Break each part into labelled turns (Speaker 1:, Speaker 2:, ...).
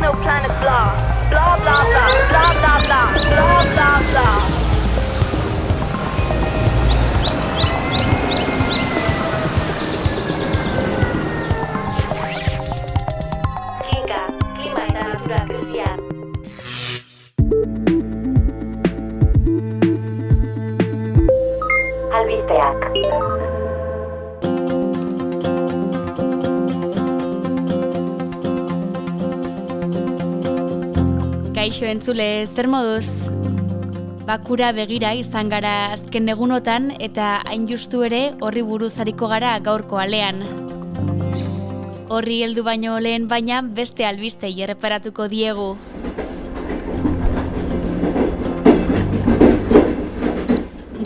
Speaker 1: Technoplanet blah. Blah blah blah. Blah blah blah. Blah blah blah. Kinka, klima eta natura krisia. Albisteak.
Speaker 2: Kaixo entzule, zer moduz? Bakura begira izan gara azken egunotan eta hain justu ere horri buruz ariko gara gaurko alean. Horri heldu baino lehen baina beste albistei erreparatuko diegu.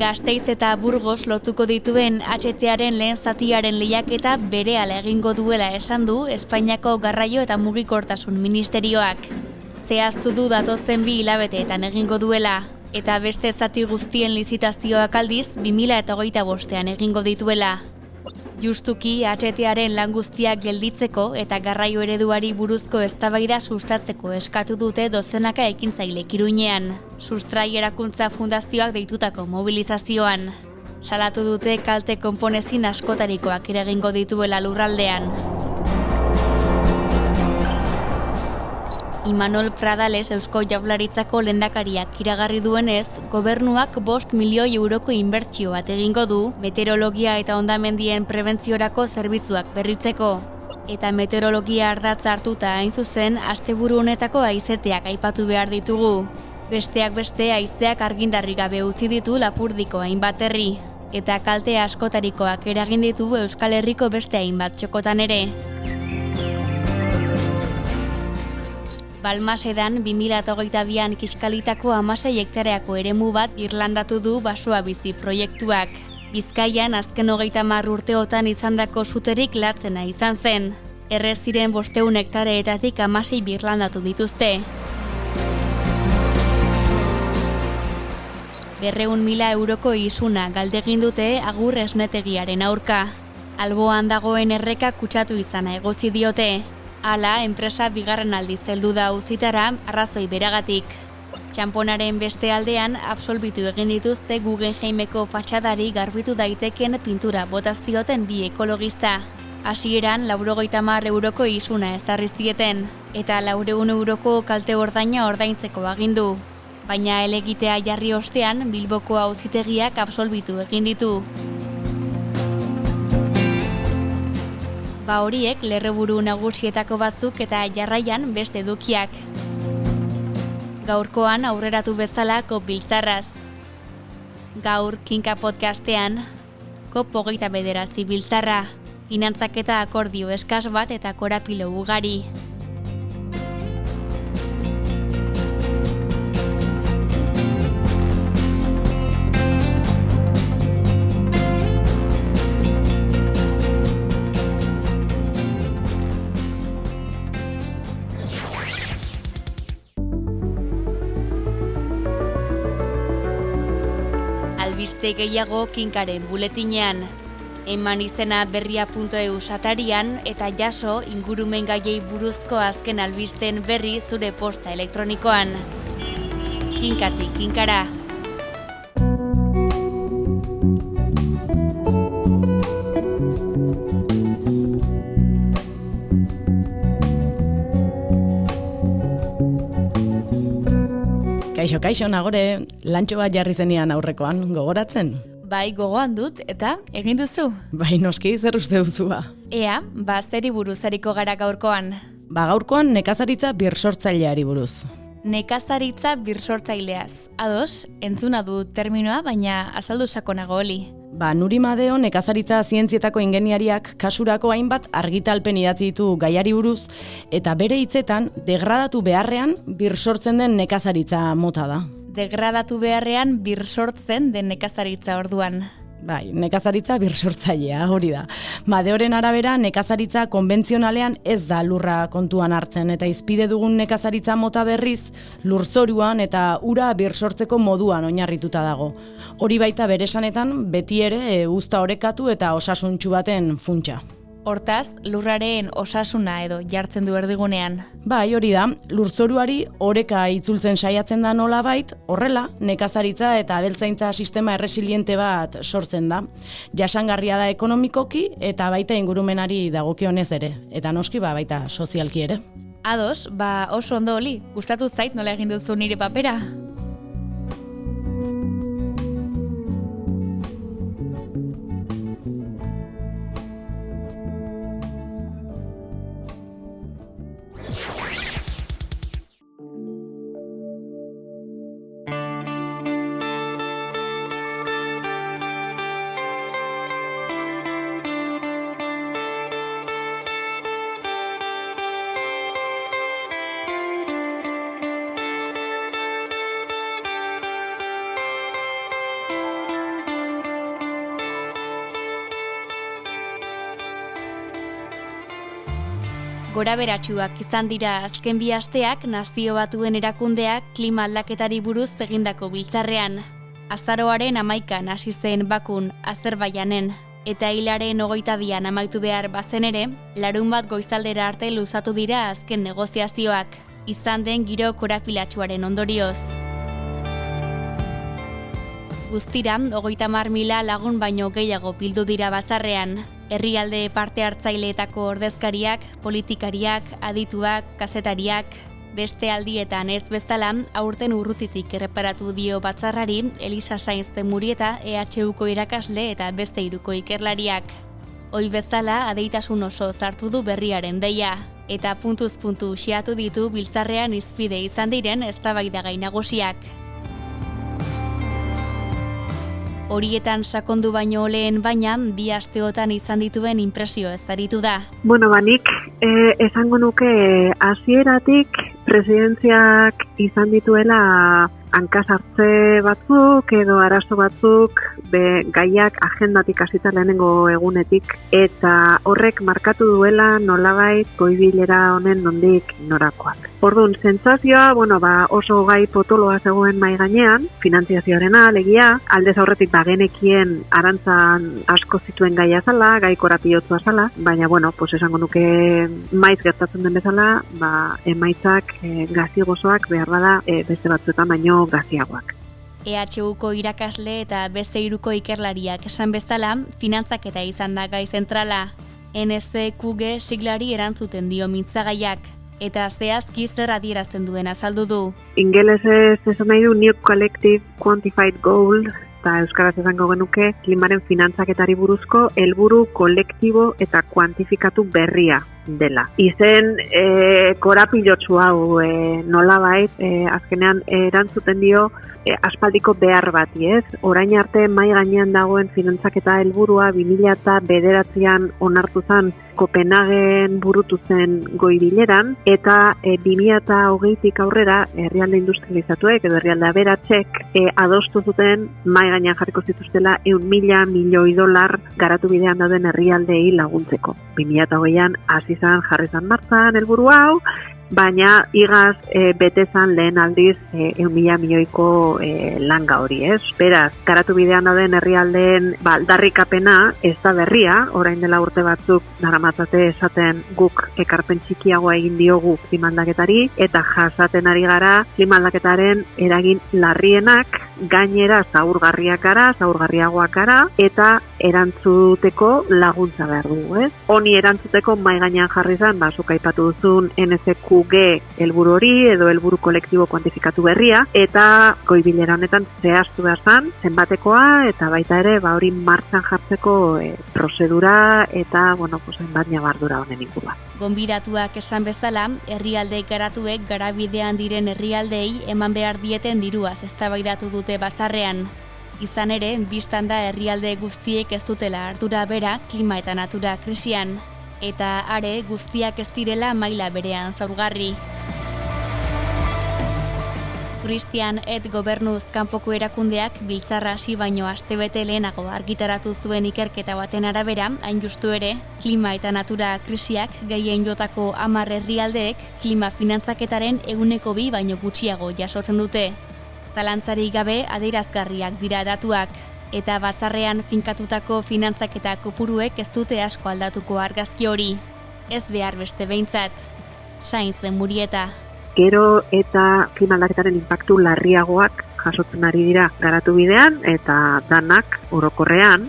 Speaker 2: Gasteiz eta Burgos lotuko dituen HTaren lehen zatiaren lehiaketa berehala egingo duela esan du Espainiako Garraio eta Mugikortasun Ministerioak. Zehaztu du datozen 2 hilabeteetan egingo duela, eta beste zati guztien lizitazioak aldiz 2025ean egingo dituela. Justuki HTaren lan guztiak gelditzeko eta garraio ereduari buruzko eztabaida sustatzeko eskatu dute dozenaka ekintzailek Iruñean, Sustrai Erakuntza Fundazioak deitutako mobilizazioan. Salatu dute kalte konponezin askotarikoak eragingo dituela lurraldean. Imanol Pradales Eusko Jaurlaritzako lehendakariak iragarri duenez, gobernuak 5 milioi euroko inbertsio bat egingo du meteorologia eta hondamendien prebentziorako zerbitzuak berritzeko. Eta meteorologia ardatz hartuta hain zuzen, asteburu honetako haizeteak aipatu behar ditugu. Besteak beste haizeak argindarri gabe utzi ditu Lapurdiko hainbat herri. Eta kalte askotarikoak eragin ditu Euskal Herriko beste hainbat txokotan ere. Balmasedan 2022an kiskalitako 16 hektareako eremu bat irlandatu du basoa bizi proiektuak. Bizkaian azken 30 urteotan izandako suterik latzena izan zen. Errez ziren 500 hektareetatik 16 birlandatu dituzte. 200.000 euroko isuna galdegin dute Agur esnetegiaren aurka. Alboan dagoen erreka kutsatu izana egotzi diote. Hala, enpresa bigarren aldiz heldu da auzitara arrazoi beragatik. Txanponaren beste aldean absolbitu egin dituzte Guggenheimeko fatxadari garbitu daiteken pintura bota zioten 2 ekologista. Hasieran 90 euroko isuna ezarri zieten eta 400 euroko kalte ordaina ordaintzeko agindu. Baina helegitea jarri ostean Bilboko auzitegiak absolbitu egin ditu. Horiek lerroburu nagusietako batzuk eta jarraian beste edukiak. Gaurkoan aurreratu bezala COP biltzarraz. Gaur Kinka podcastean COP 29 biltzarra, finantzaketa akordio eskas bat eta korapilo ugari. Albiste gehiago Kinkaren buletinean. Eman izena berria.eu satarian eta jaso ingurumen gaiei buruzko azken albisten berri zure posta elektronikoan. Kinkatik Kinkara.
Speaker 3: Kaixo, Nagore, lantxo bat jarri zenean aurrekoan, gogoratzen?
Speaker 2: Bai, gogoan dut, eta egin duzu?
Speaker 3: Bai, noski zer uste duzua.
Speaker 2: Ea, zeri buruz ariko gara gaurkoan?
Speaker 3: Gaurkoan nekazaritza birsortzaileari buruz.
Speaker 2: Nekazaritza birsortzaileaz. Ados, entzuna du terminoa, baina azaldu sakonago holi.
Speaker 3: Nuri Madeo nekazaritza zientzietako ingeniariak kasurako hainbat argitalpen idatzi ditu gaiari buruz eta bere hitzetan degradatu beharrean birsortzen den nekazaritza mota da.
Speaker 2: Degradatu beharrean birsortzen den nekazaritza orduan.
Speaker 3: Bai, nekazaritza birsortzailea, hori da. Madeoren arabera, nekazaritza konbentzionalean ez da lurra kontuan hartzen, eta izpide dugun nekazaritza mota berriz, lurzoruan eta ura birsortzeko moduan oinarrituta dago. Hori baita bere esanetan, beti ere uzta orekatu eta osasuntsu baten funtsa.
Speaker 2: Hortaz, lurraren osasuna edo jartzen du erdigunean.
Speaker 3: Bai, hori da, lurzoruari oreka itzultzen saiatzen da nolabait, horrela, nekazaritza eta abeltzaintza sistema erresiliente bat sortzen da. Jasangarria da ekonomikoki eta baita ingurumenari dagokionez ere, eta noski baita sozialki ere.
Speaker 2: Ados, oso ondo oli, gustatu zait nola egin duzu nire papera? Goraberatsuak izan dira azken 2 asteak Nazio Batuen Erakundeak klima aldaketari buruz egindako biltzarrean. Azaroaren 11an hasi zen Bakun, Azerbaijanen, eta hilaren 22an amaitu behar bazen ere, larunbat goizaldera arte luzatu dira azken negoziazioak, izan den giro korapilatsuaren ondorioz. Guztira, 30.000 lagun baino gehiago bildu dira batzarrean. Herrialde parte hartzaileetako ordezkariak, politikariak, adituak, kazetariak, beste aldietan ez bezala, aurten urrutitik erreparatu dio batzarrari Elisa Sainz de Murieta, EHUko irakasle eta beste 3 ikerlariak. Hoi bezala, adeitasun oso sartu du berriaren deia, eta puntuz puntu xeatu ditu biltzarrean hizpide izan diren eztabaidagai nagusiak. Horietan sakondu baino lehen baina, 2 asteotan izan dituen inpresio ezaritu da.
Speaker 4: Bueno, nik esango nuke hasieratik presidentziak izan dituela hankasartze batzuk edo arazo batzuk gaiak agendatik hasita lehenengo egunetik, eta horrek markatu duela nolabait goibilera honen nondik norakoak. Orduan, sentsazioa, oso gai potoloa zegoen mai gainean, finantziazioarena, alegia, aldez aurretik bagenekien arantzan asko zituen gaia zala, gai korapilotsua zala, baina, esango nuke maiz gertatzen den bezala, emaitzak gazigozoak behar bada beste batzuetan baino gaziagoak.
Speaker 2: EHUko irakasle eta beste 3 ikerlariak esan bezala, finantzaketa izan da gai zentrala. NSQG siglari erantzuten dio mintzagaiak, eta zehazki zer adierazten duen azaldu du.
Speaker 4: Ingelesez esan nahi du New Collective Quantified Goal, eta euskaraz esango genuke klimaren finantzaketari buruzko helburu kolektibo eta kuantifikatu berria dela. Izen korapilotsu hau nolabait azkenean erantzuten dio aspaldiko behar bati, ez? Orain arte mai gainean dagoen finantzaketa helburua 2009an onartu zen Kopenhagen burutu zen goi-bileran, eta 2020tik aurrera herrialde industrializatuek edo herrialde aberatsek adostu zuten mai gainean jarriko zituztela $1.000 milioi garatu bidean dauden herrialdeei laguntzeko. 2020an hasi zen jarri zen martzan helburu hau, baina igaz bete zan lehen aldiz 1.000 milioiko langa hori, ez? Beraz, garatu bidean dauden herrialdeen aldarrikapena ez da berria, orain dela urte batzuk daramatzate esaten guk ekarpen txikiagoa egin diogu klima aldaketari, eta jasaten ari gara klima aldaketaren eragin larrienak, gainera zaurgarriagoak gara, eta erantzuteko laguntza behar dugu, ez? Honi erantzuteko mai gainean jarri zen, zuk aipatu duzun NSQG helburu hori edo helburu kolektibo kuantifikatu berria, eta goi-bilera honetan zehaztu behar zen, zenbatekoa, eta baita ere hori martxan jartzeko prozedura eta, hainbat ñabardura honen inguruan.
Speaker 2: Gonbidatuak esan bezala, herrialde garatuek garabidean diren herrialdeei eman behar dieten diruaz eztabaidatu dute batzarrean. Izan ere, bistan da herrialde guztiek ez dutela ardura bera klima eta natura krisian, eta are guztiak ez direla maila berean zaurgarri. Christian et Gobernuz kanpoko erakundeak biltzarra hasi baino astebete lehenago argitaratu zuen ikerketa baten arabera, hain justu ere, klima eta natura krisiak gehien jotako 10 herrialdeek klima finantzaketaren 2% baino gutxiago jasotzen dute. Zalantzarik gabe adierazgarriak dira datuak. Eta batzarrean finkatutako finantzaketa kopuruek ez dute asko aldatuko argazki hori. Ez behar beste behintzat. Sainz de Murieta.
Speaker 4: Gero eta klima aldaketaren inpaktu larriagoak jasotzen ari dira garatu bidean eta danak orokorrean,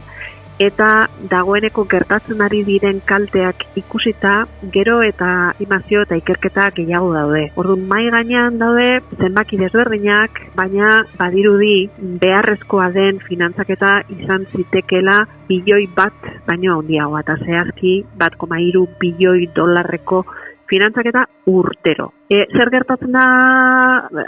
Speaker 4: eta dagoeneko gertatzen ari diren kalteak ikusita, gero eta animazio eta ikerketa gehiago daude. Orduan mahai gainean daude zenbaki desberdinak, baina badirudi beharrezkoa den finantzaketa izan zitekeela bilioi bat baino handiagoa, eta zehazki 1,3 bilioi dolarreko finantzaketa urtero. Zer gertatzen da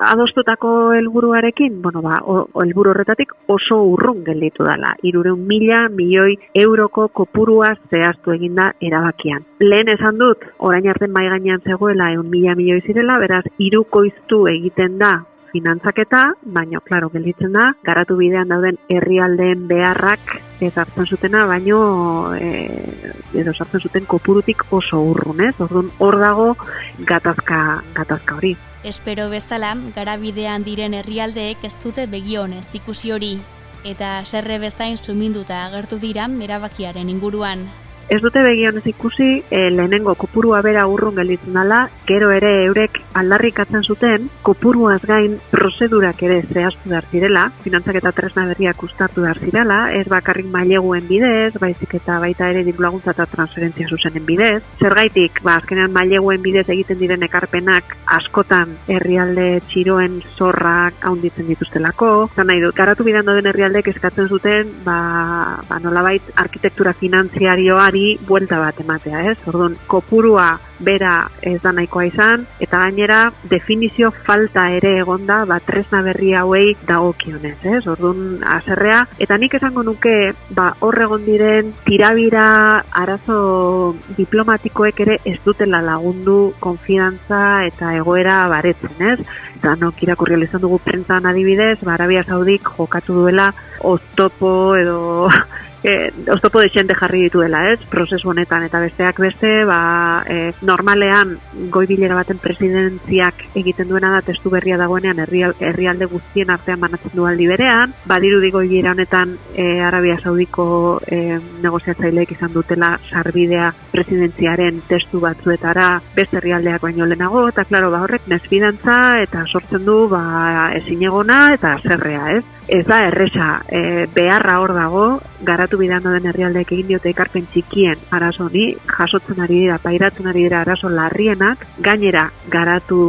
Speaker 4: adostutako helburuarekin? Helburu horretatik oso urrun gelditu dela. 300.000 milioi euroko kopurua zehaztu eginda erabakian. Lehen esan dut, orain arte mahai gainean zegoela 100.000 milioi zirela, beraz, hirukoiztu egiten da finantzaketa, baina, klaro, gelditzen da, garatu bidean dauden herrialdeen beharrak sartzen zutena, baino edo sartzen zuten kopurutik oso urrun, ez? Orduan, hor dago gatazka hori.
Speaker 2: Espero bezala, garabidean diren herrialdeek ez dute begionez ikusi hori, eta serre bezain suminduta agertu dira erabakiaren inguruan.
Speaker 4: Ez dute begionez ikusi, lehenengo kopurua bera urrun gelditzen dela, gero ere eurek aldarrikatzen zuten, kopuruaz gain prozedurak ere zehaztu behar zirela, finantzaketa tresna berriak uztartu behar zirela, ez bakarrik maileguen bidez, baizik eta baita ere dirulaguntza eta transferentzia zuzenen bidez. Zergaitik, azkenean maileguen bidez egiten diren ekarpenak askotan herrialde txiroen zorrak haunditzen dituztelako. Zan nahi dut, garatu bidan dauden herrialdeek eskatzen zuten, nolabait arkitektura finantziarioari buelta bat ematea, ez? Orduan, kopurua bera ez da nahikoa izan, eta gainera definizio falta ere egonda tresna berri hauei dagokionez, ez? Orduan, haserrea, eta nik esango nuke, hor egon diren tirabira arazo diplomatikoek ere ez dutela lagundu konfidantza eta egoera baretzen, ez? Eta irakurri izan dugu prentzan adibidez, Arabia Saudik jokatu duela oztopo edo oztopo dexente jarri dituela, ez? Prozesu honetan, eta besteak beste, normalean goi bilera baten presidentziak egiten duena da testu berria dagoenean herrialde guztien artean banatzen du aldi berean, badirudi goi bilera honetan Arabia Saudiko negoziatzaileek izan dutela sarbidea presidentziaren testu batzuetara beste herrialdeak baino lehenago, eta klaro, horrek mesfidantza eta sortzen du ezinegona eta zerrea, ez? Ez da erresa, beharra hor dago, garatu bidean dauden herrialdeek egin diote ekarpen txikien arazo honi, jasotzen ari dira, pairatzen ari dira arazo larrienak, gainera garatu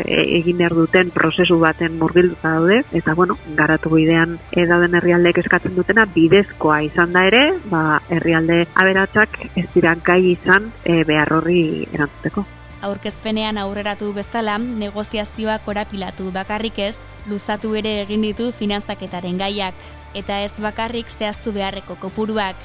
Speaker 4: egin behar duten prozesu baten murgilduta daude, eta garatu bidean dauden herrialdeek eskatzen dutena bidezkoa izan da ere, herrialde aberatsak ez dira gai izan behar horri erantzuteko.
Speaker 2: Aurkezpenean aurreratu bezala, negoziazioak korapilatu bakarrik ez, luzatu ere egin ditu finantzaketaren gaiak, eta ez bakarrik zehaztu beharreko kopuruak.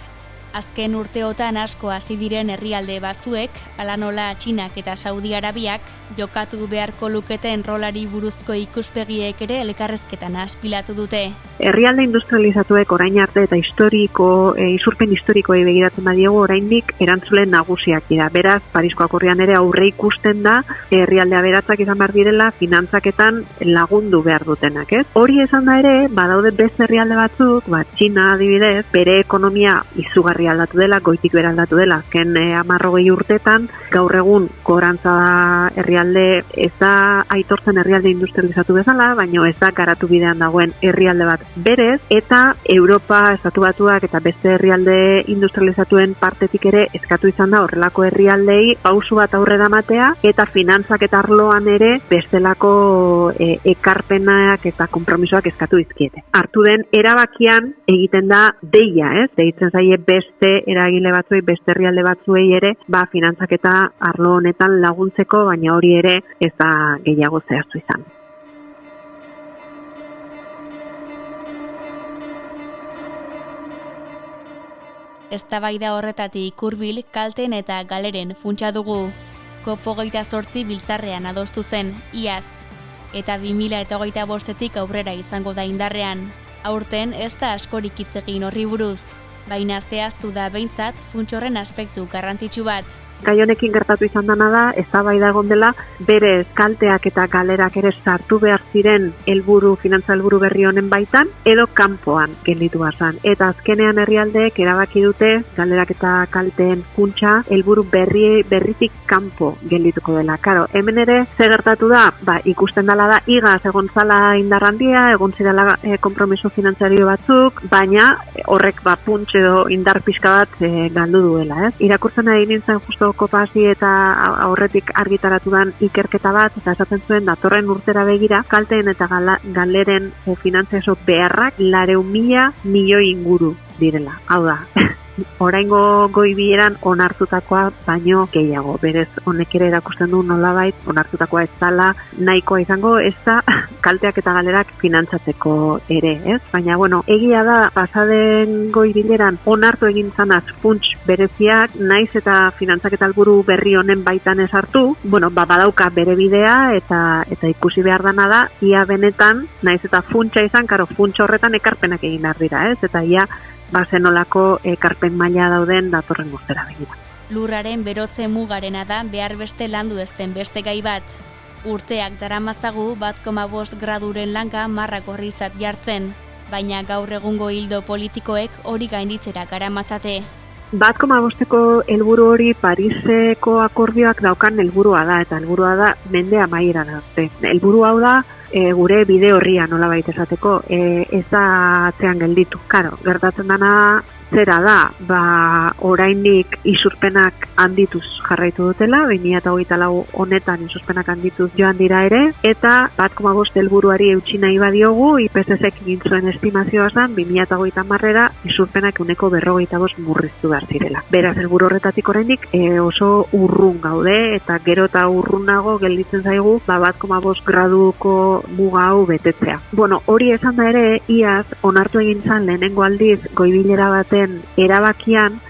Speaker 2: Azken urteotan asko hasi diren herrialde batzuek, hala nola Txinak eta Saudi Arabiak, jokatu beharko luketen rolari buruzko ikuspegiek ere elkarrezketan aspilatu dute.
Speaker 4: Herrialde industrializatuek orain arte eta isurpen historikoei begiratzen badiegu oraindik erantzulen nagusiak dira. Beraz, Parisko Akordioan ere aurre ikusten da herrialde aberatsak izan behar direla finantzaketan lagundu behar dutenak, ez? Hori esan da ere, badaude beste herrialde batzuk, Txina adibidez, bere ekonomia izugarri aldatu dela, goitik bera aldatu dela. Azken 10 urtetan, gaur egun gorantza da herrialde, ez da aitortzen herrialde industrializatu bezala, baina ez da garatu bidean dagoen herrialde bat berez, eta Europa, Estatu Batuak eta beste herrialde industrializatuen partetik ere eskatu izan da horrelako herrialdei pausu bat aurrera matea, eta finantzak eta arloan ere bestelako ekarpenak eta konpromisoak eskatu dizkiete. Hartu den erabakian egiten da deia, ez? Deitzen zaie beste eragile batzuei, beste herrialde batzuei ere, finantzaketa arlo honetan laguntzeko, baina hori ere ez da gehiago zehaztu izan.
Speaker 2: Eztabaida horretatik hurbil kalten eta galeren funtsa dugu. COP28 biltzarrean adostu zen, iaz, eta 2025etik aurrera izango da indarrean. Aurten ez da askorik hitz egin horri buruz, baina zehaztu da behintzat funtsorren aspektu garrantzitsu bat,
Speaker 4: Gai honekin gertatu izan dana da, eztabaida egon dela, berez kalteak eta galerak ere sartu behar ziren finantza helburu berri honen baitan, edo kanpoan gelditu bazan. Eta azkenean herrialdeek erabaki dute galerak eta kalteen funtsa helburu berritik kanpo geldituko dela. Karo, hemen ere ze gertatu da, ikusten dela da igaz egon zala indar handia, egon zirela konpromiso finantzario batzuk, baina horrek puntx edo indar pixka bat galdu duela, ez? Irakurtzen ari nintzen justo kopasi eta aurretik argitaratu dan ikerketa bat, eta esaten zuen datorren urtera begira, kalteen eta galeren finantziazio beharrak 400.000 milioi inguru direla. Hau da, oraingo goi bileran onartutakoa baino gehiago. Berez, honek ere erakusten du nolabait onartutakoa ez dela nahikoa izango, ez da kalteak eta galerak finantzatzeko ere, ez? Baina, egia da, pasaden goi bileran onartu egin zanaz funts bereziak, naiz eta finantzak eta helburu berri honen baitan esartu, badauka bere bidea eta ikusi behar dana da, ia benetan, naiz eta funtsa izan, funts horretan ekarpenak egin behar dira, ez? Eta ia zenolako ekarpen maila dauden datorren urtera begira.
Speaker 2: Lurraren berotze mugarena da behar beste landu ezten beste gai bat. Urteak daramatzagu 1,5 graduren lanka marrak horrizat jartzen, baina gaur egungo hildo politikoek hori gainditzera garamatzate.
Speaker 4: 1,5ko helburu hori Pariseko akordioak daukan helburua da, eta helburua da mende amaieran arte. Helburu hau da, gure bide horria nolabait esateko, ez da atzean gelditu. Karo, gertatzen dana zera da, oraindik isurpenak handituz jarraitu dutela, 2024 honetan isurpenak handituz joan dira ere, eta 1,5 helburuari eutsi nahi badiogu, IPCCek egin zuen estimazioa zen, 2030era isurpenak 1,45 murriztu behar zirela. Beraz, helburu horretatik oraindik oso urrun gaude, eta gero eta urrunago gelditzen zaigu 1,5 graduko muga hau betetzea. Hori esan da ere, iaz onartu egin zan lehenengo aldiz goibilera baten erabakian,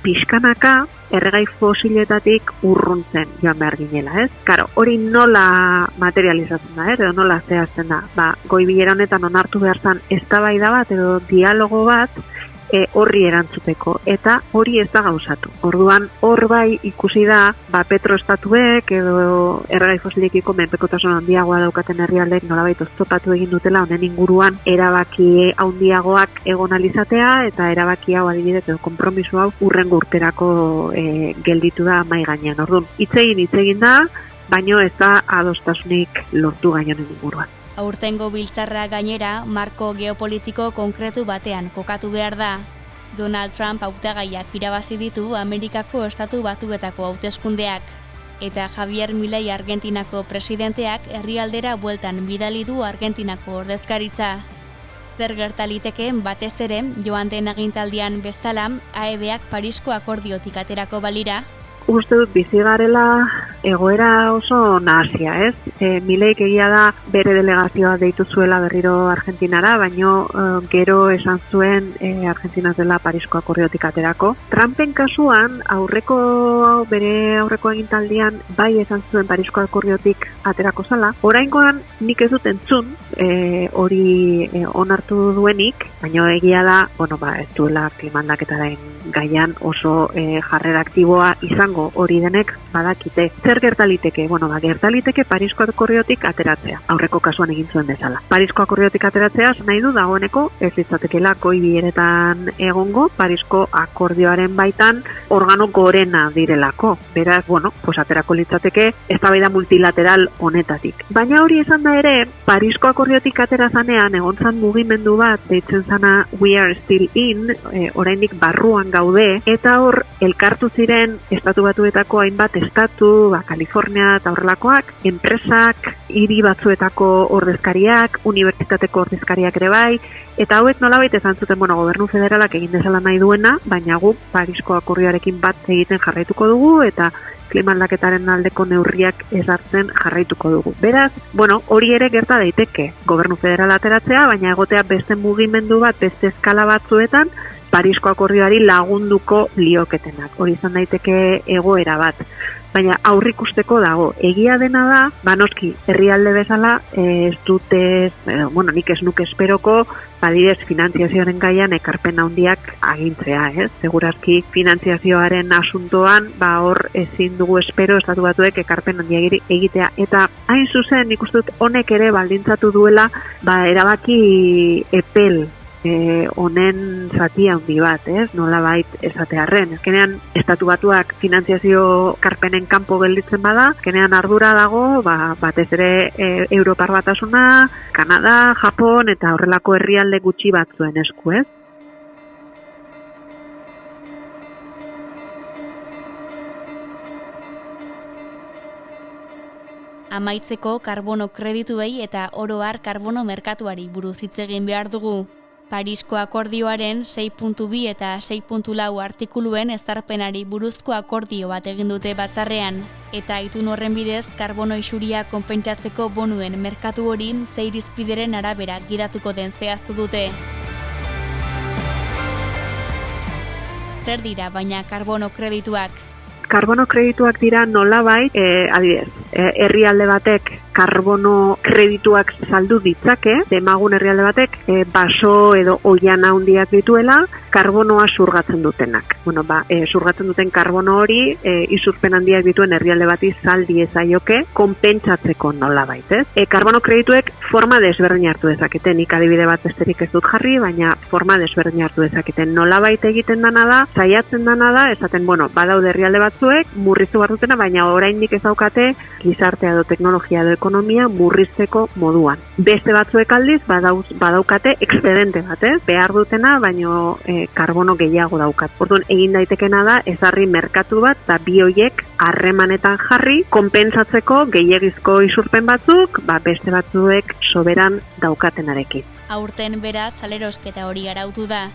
Speaker 4: pixkanaka erregai fosiletatik urruntzen joan behar ginela, ez? Karo, hori nola materializatzen da, edo nola zehazten da? Goibilera honetan onartu behar zan eztabaida bat edo dialogo bat horri erantzuteko, eta hori ez da gauzatu. Orduan, hor bai ikusi da, petroestatuek edo erregai fosilekiko menpekotasun handiagoa daukaten herrialdek nolabait oztopatu egin dutela honen inguruan erabaki handiagoak egon alizatea, eta erabaki hau adibidez edo konpromiso hau urrengo urterako gelditu da mahai gainean. Orduan, hitz egin da, baino ez da adostasunik lortu gainonen inguruan.
Speaker 2: Aurtengo biltzarra gainera, marko geopolitiko konkretu batean kokatu behar da. Donald Trump hautagaiak irabazi ditu Amerikako Estatu Batuetako hauteskundeak. Eta Javier Milei Argentinako presidenteak herrialdera bueltan bidali du Argentinako ordezkaritza. Zer gertaliteke batez ere, joan den agintaldian bezala, AEBak Parisko akordiotik aterako balira?
Speaker 4: Uste dut bizi garela egoera oso nahasia, ez? Mileik egia da bere delegazioa deitu zuela berriro Argentinara, baino gero esan zuen Argentina dela Parisko akordiotik aterako. Trumpen kasuan bere aurreko agintaldian bai esan zuen Parisko akordiotik aterako zala. Oraingoan nik ez dut entzun hori onartu duenik, baino egia da, ez duela klimaldaketaren gaian oso jarrera aktiboa izango hori denek badakite. Zer gertaliteke? Gertaliteke Parisko akordiotik ateratzea. Aurreko kasuan egin zuen bezala. Parisko akordiotik ateratzea nahi du dagoeneko ez litzatekeela goi bileretan egongo, Parisko akordioaren baitan organo gorena direlako. Beraz, aterako litzateke eztabaida multilateral honetatik. Baina hori esan da ere, Parisko akordiotik atera zanean egon zan mugimendu bat deitzen zana We Are Still In, oraindik barruan gaude, eta hor elkartu ziren Estatu Batuetako hainbat estatu, Kalifornia eta horrelakoak, enpresak, hiri batzuetako ordezkariak, unibertsitateko ordezkariak ere bai, eta hauek nolabait esan zuten, gobernu federalak egin dezala nahi duena, baina gu Parisko akordioarekin bat egiten jarraituko dugu, eta klimaldaketaren aldeko neurriak ezartzen jarraituko dugu. Beraz, hori ere gerta daiteke, gobernu federala ateratzea, baina egotea beste mugimendu bat, beste eskala batzuetan, Parisko akordioari lagunduko lioketenak. Hori izan daiteke egoera bat. baina aurrikusteko dago. Egia dena da, noski, herrialde bezala ez dute, nik ez nuke esperoko, adibidez, finantziazioaren gaian ekarpen handiak agintzea, Segurazki finantziazioaren asuntoan, hor ezin dugu espero estatu batuek ekarpen handiak egitea. Eta hain zuzen, nik uste dut honek ere baldintzatu duela, erabaki epel honen zati handi bat, nolabait esatearren. Azkenean, estatu batuak finantziazio karpenen kanpo gelditzen bada, azkenean ardura dago, batez ere Europar Batasuna, Kanada, Japon eta horrelako herrialde gutxi batzuen esku,
Speaker 2: Amaitzeko karbono kredituei eta oro har karbono merkatuari buruz hitz egin behar dugu. Parisko akordioaren 6.2 eta 6.4 artikuluen ezarpenari buruzko akordio bat egin dute batzarrean, eta itun horren bidez karbono isuria konpentsatzeko bonuen merkatu hori 6 irizpideren arabera gidatuko den zehaztu dute. Zer dira baina karbono kredituak?
Speaker 4: Karbono kredituak dira nolabait, adibidez, herrialde batek karbono kredituak saldu ditzake, demagun herrialde batek baso edo oiana handiak dituela, karbonoa zurgatzen dutenak. Zurgatzen duten karbono hori isurpen handiak dituen herrialde bati saldi ezaioke konpentsatzeko nolabait, Karbono kredituek forma desberdin hartu dezaketen, nik adibide bat besterik ez dut jarri, baina forma desberdin hartu dezaketen. Nolabait egiten dana da, saiatzen dana da, esaten, badaude herrialde batzuek murriztu behar dutena, baina oraindik ez daukate gizartea edo teknologia edo ekonomia murrizteko moduan. Beste batzuek aldiz badaukate expedente bat, behar dutena, baino karbono gehiago daukat. Orduan, egin daitekena da, ezarri merkatu bat, eta bi horiek harremanetan jarri, konpentsatzeko gehiegizko isurpen batzuk, beste batzuek soberan daukatenarekin.
Speaker 2: Aurten beraz, salerosketa hori arautu da.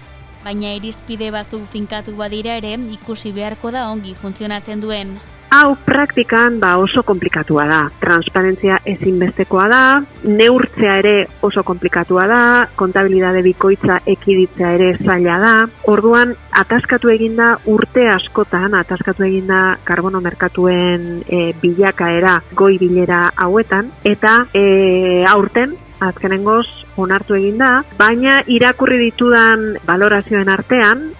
Speaker 2: Baina irizpide batzuk finkatu badira ere, ikusi beharko da ongi funtzionatzen duen.
Speaker 4: Hau praktikan oso komplikatua da. Transparentzia ezinbestekoa da, neurtzea ere oso komplikatua da, kontabilidade bikoitza ekiditzea ere zaila da. Orduan, ataskatu eginda urte askotan, ataskatu eginda karbono merkatuen bilakaera goi bilera hauetan, eta aurten, azkenengoz onartu eginda, baina irakurri ditudan valorazioen artean,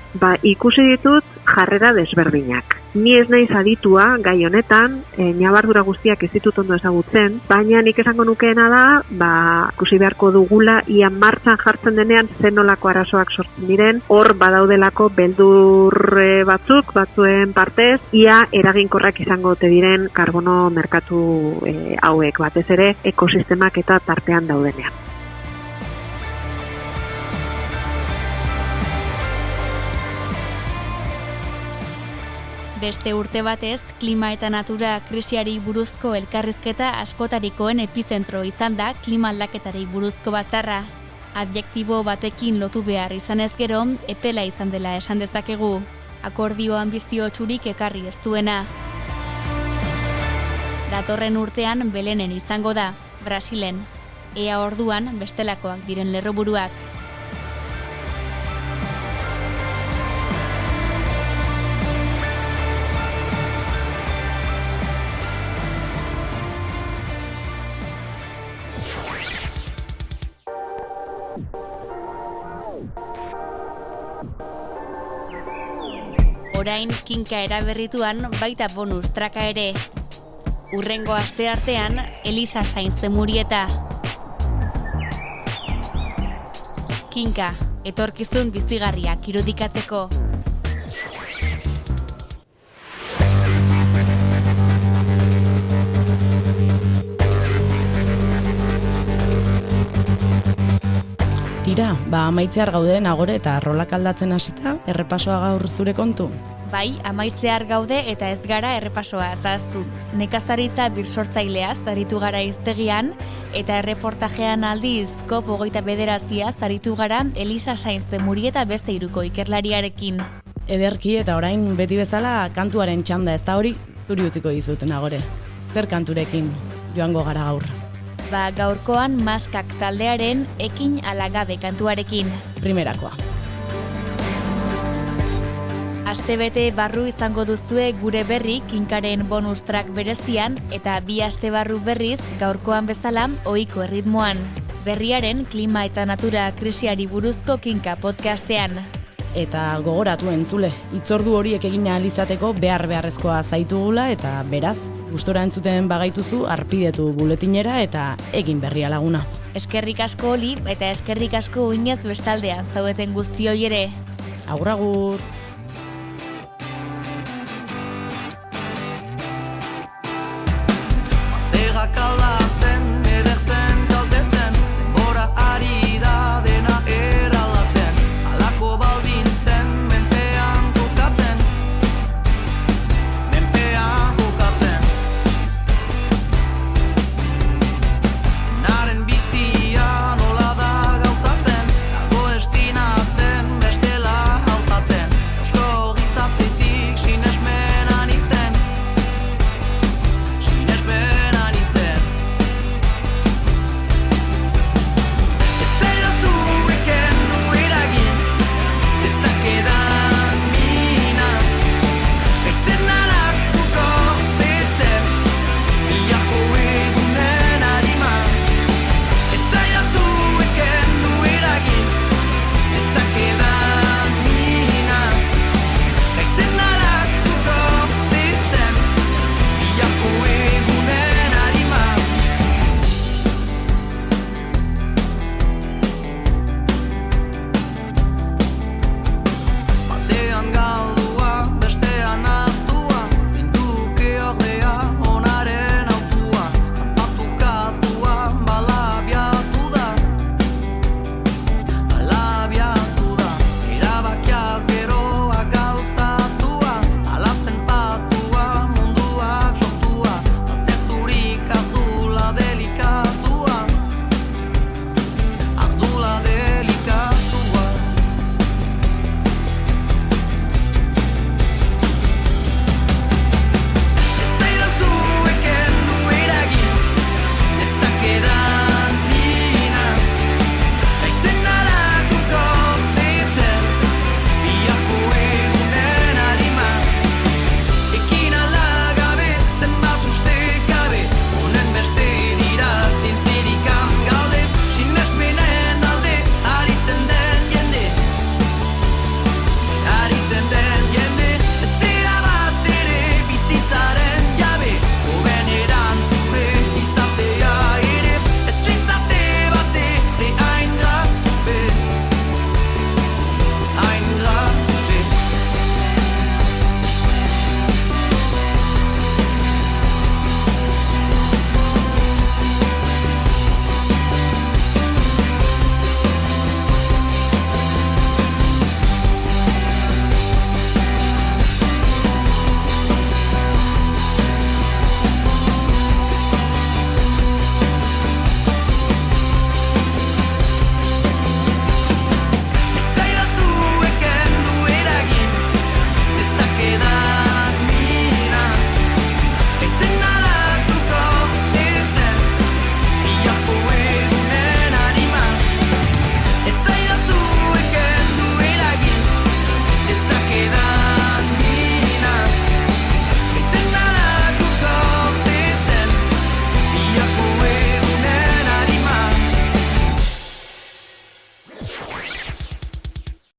Speaker 4: ikusi ditut jarrera desberdinak. Ni ez naiz aditua gai honetan, ñabardura guztiak ez ditut ondo ezagutzen, baina nik esango nukeena da, ikusi beharko dugula, ia martxan jartzen denean zenolako arazoak sortzen diren, hor badaudelako beldur batzuen partez, ia eraginkorrak izango ote diren karbono merkatu hauek, batez ere ekosistemak eta tartean daudenean.
Speaker 2: Beste urte batez, klima eta natura krisiari buruzko elkarrizketa askotarikoen epizentro izan da klima aldaketari buruzko batzarra. Adjektibo batekin lotu behar izanez gero, epela izan dela esan dezakegu. Akordio anbizio txurik ekarri ez duena. Datorren urtean Belenen izango da, Brasilen. Ea orduan bestelakoak diren lerroburuak. Orain kinka eraberrituan baita bonus traka ere. Urrengo asteartean Elisa Sainz de Murieta. Kinka, etorkizun bizigarriak irudikatzeko.
Speaker 3: Tira, amaitzear gaude nagore eta rolak aldatzen hasita, errepasoa gaur zure kontu?
Speaker 2: Bai, amaitzear gaude eta ez gara errepasoa zahaztu. Nekazaritza birsortzaileaz aritu gara hiztegian eta erreportajean aldiz COP29 aritu gara Elisa Sainz de Murieta beste iruko ikerlariarekin.
Speaker 3: Ederki eta orain beti bezala kantuaren txanda, ez da hori zuri utziko dizut nagore. Zer kanturekin joango gara gaur?
Speaker 2: Gaurkoan Maskak taldearen Ekin ala gabe kantuarekin.
Speaker 3: Primerakoa.
Speaker 2: Astebete barru izango duzue gure berri Kinkaren bonus track berezian eta 2 aste barru berriz gaurkoan bezala ohiko erritmoan. Berriaren klima eta natura krisiari buruzko Kinka podcastean.
Speaker 3: Eta gogoratu entzule, hitzordu horiek egin ahal izateko beharrezkoa zaitugula eta beraz, gustora entzuten bagaituzu arpidetu buletinera eta egin berria laguna.
Speaker 2: Eskerrik asko Oli eta eskerrik asko Oinez bestaldean zaudeten guztioi ere.
Speaker 3: Agur agur!